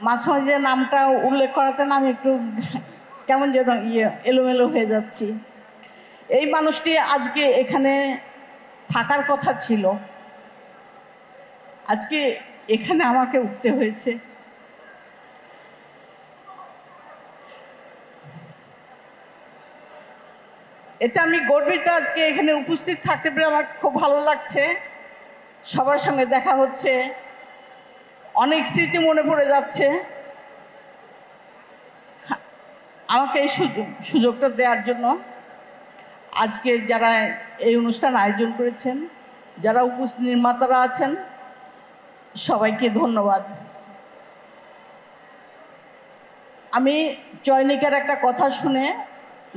মাঝে মাঝে নামটা উল্লেখ করাতে না আমি একটু কেমন যেন এলোমেলো হয়ে যাচ্ছি। এই মানুষটি আজকে এখানে থাকার কথা ছিল, আজকে এখানে আমাকে উঠতে হয়েছে। এটা আমি গর্বিত, আজকে এখানে উপস্থিত থাকতে পেরে আমার খুব ভালো লাগছে। সবার সঙ্গে দেখা হচ্ছে, অনেক স্মৃতি মনে পড়ে যাচ্ছে। আমাকে এই সুযোগটা দেওয়ার জন্য আজকে যারা এই অনুষ্ঠান আয়োজন করেছেন, যারা উপস্থিত নির্মাতারা আছেন, সবাইকে ধন্যবাদ। আমি চয়নিকার একটা কথা শুনে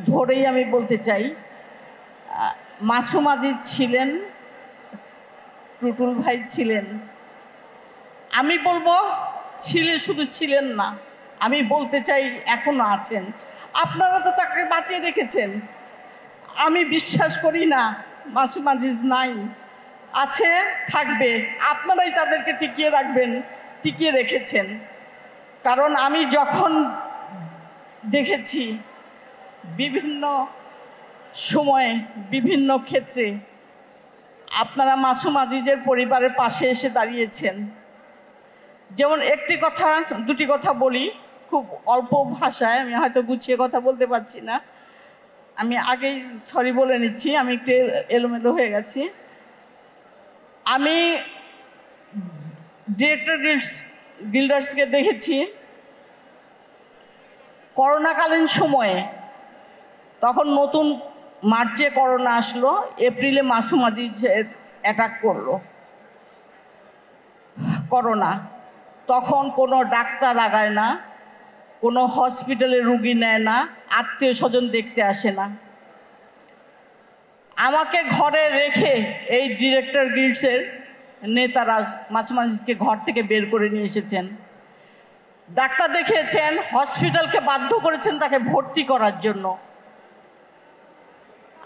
ধরেই আমি বলতে চাই, মাসুম আজিজ ছিলেন, টুটুল ভাই ছিলেন। আমি বলবো ছিলেন, শুধু ছিলেন না, আমি বলতে চাই এখনো আছেন। আপনারা তো তাকে বাঁচিয়ে রেখেছেন। আমি বিশ্বাস করি না মাসুম আজিজ নাই, আছে, থাকবে। আপনারাই তাদেরকে টিকিয়ে রাখবেন, টিকিয়ে রেখেছেন। কারণ আমি যখন দেখেছি বিভিন্ন সময়ে বিভিন্ন ক্ষেত্রে আপনারা মাসুম আজিজের পরিবারের পাশে এসে দাঁড়িয়েছেন। যেমন একটি কথা, দুটি কথা বলি খুব অল্প ভাষায়, আমি হয়তো গুছিয়ে কথা বলতে পারছি না, আমি আগেই সরি বলে নিচ্ছি, আমি একটু এলোমেলো হয়ে গেছি। আমি ডিরেক্টর গিল্ডার্সকে দেখেছি করোনাকালীন সময়ে, তখন নতুন মার্চে করোনা আসলো, এপ্রিলে মাসুম আজিজের অ্যাটাক করলো করোনা। তখন কোনো ডাক্তার আগায় না, কোনো হসপিটালে রুগী নেয় না, আত্মীয় স্বজন দেখতে আসে না। আমাকে ঘরে রেখে এই ডিরেক্টর গিল্ডসের নেতারা মাসুম আজিজকে ঘর থেকে বের করে নিয়ে এসেছেন, ডাক্তার দেখিয়েছেন, হসপিটালকে বাধ্য করেছেন তাকে ভর্তি করার জন্য।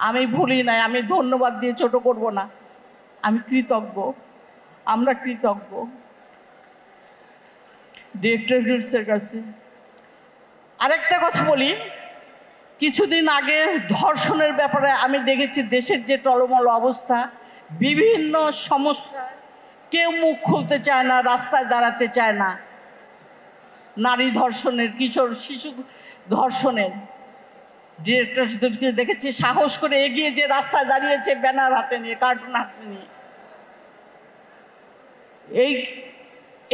আমি ভুলি নাই, আমি ধন্যবাদ দিয়ে ছোট করব না, আমি কৃতজ্ঞ, আমরা কৃতজ্ঞ ডিরেক্টর গিল্ডসের কাছে। আরেকটা কথা বলি, কিছুদিন আগে ধর্ষণের ব্যাপারে আমি দেখেছি দেশের যে টলমল অবস্থা, বিভিন্ন সমস্যা, কেউ মুখ খুলতে চায় না, রাস্তায় দাঁড়াতে চায় না। নারী ধর্ষণের, কিশোর শিশু ধর্ষণের ডিরেক্টরদেরকে দেখেছি সাহস করে এগিয়ে যে রাস্তায় দাঁড়িয়েছে ব্যানার হাতে নিয়ে, কার্টুন হাতে নিয়ে।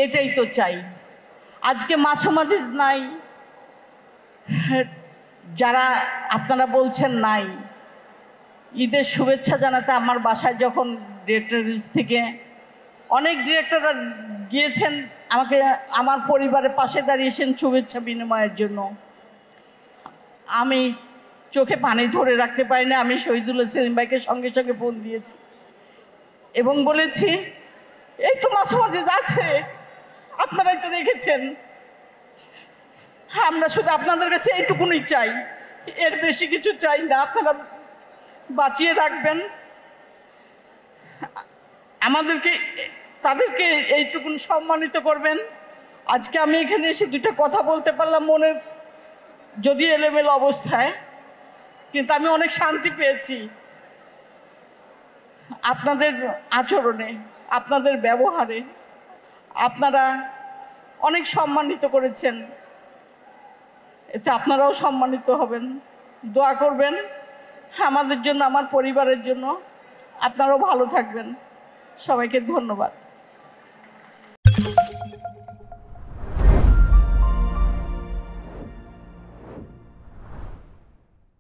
এটাই তো চাই। আজকে মাসুম আজিজ নাই, যারা আপনারা বলছেন নাই, ঈদের শুভেচ্ছা জানাতে আমার বাসায় যখন ডিরেক্টর থেকে অনেক ডিরেক্টররা গিয়েছেন, আমাকে আমার পরিবারের পাশে দাঁড়িয়েছেন শুভেচ্ছা বিনিময়ের জন্য, আমি চোখে পানি ধরে রাখতে পারি না। আমি শহীদুল্লাহ সেলিম ভাইকে সঙ্গে সঙ্গে ফোন দিয়েছি এবং বলেছি, এই তো মাসুম আজিজ আছে, আপনারাই তো রেখেছেন, আমরা শুধু আপনাদের কাছে এইটুকুনই চাই, এর বেশি কিছু চাই না। আপনারা বাঁচিয়ে রাখবেন আমাদেরকে, তাদেরকে এইটুকুন সম্মানিত করবেন। আজকে আমি এখানে এসে দুটো কথা বলতে পারলাম মনের, যদি এলোমেলো অবস্থায়, কিন্তু আমি অনেক শান্তি পেয়েছি আপনাদের আচরণে, আপনাদের ব্যবহারে। আপনারা অনেক সম্মানিত করেছেন, এতে আপনারাও সম্মানিত হবেন। দোয়া করবেন আমাদের জন্য, আমার পরিবারের জন্য। আপনারাও ভালো থাকবেন। সবাইকে ধন্যবাদ।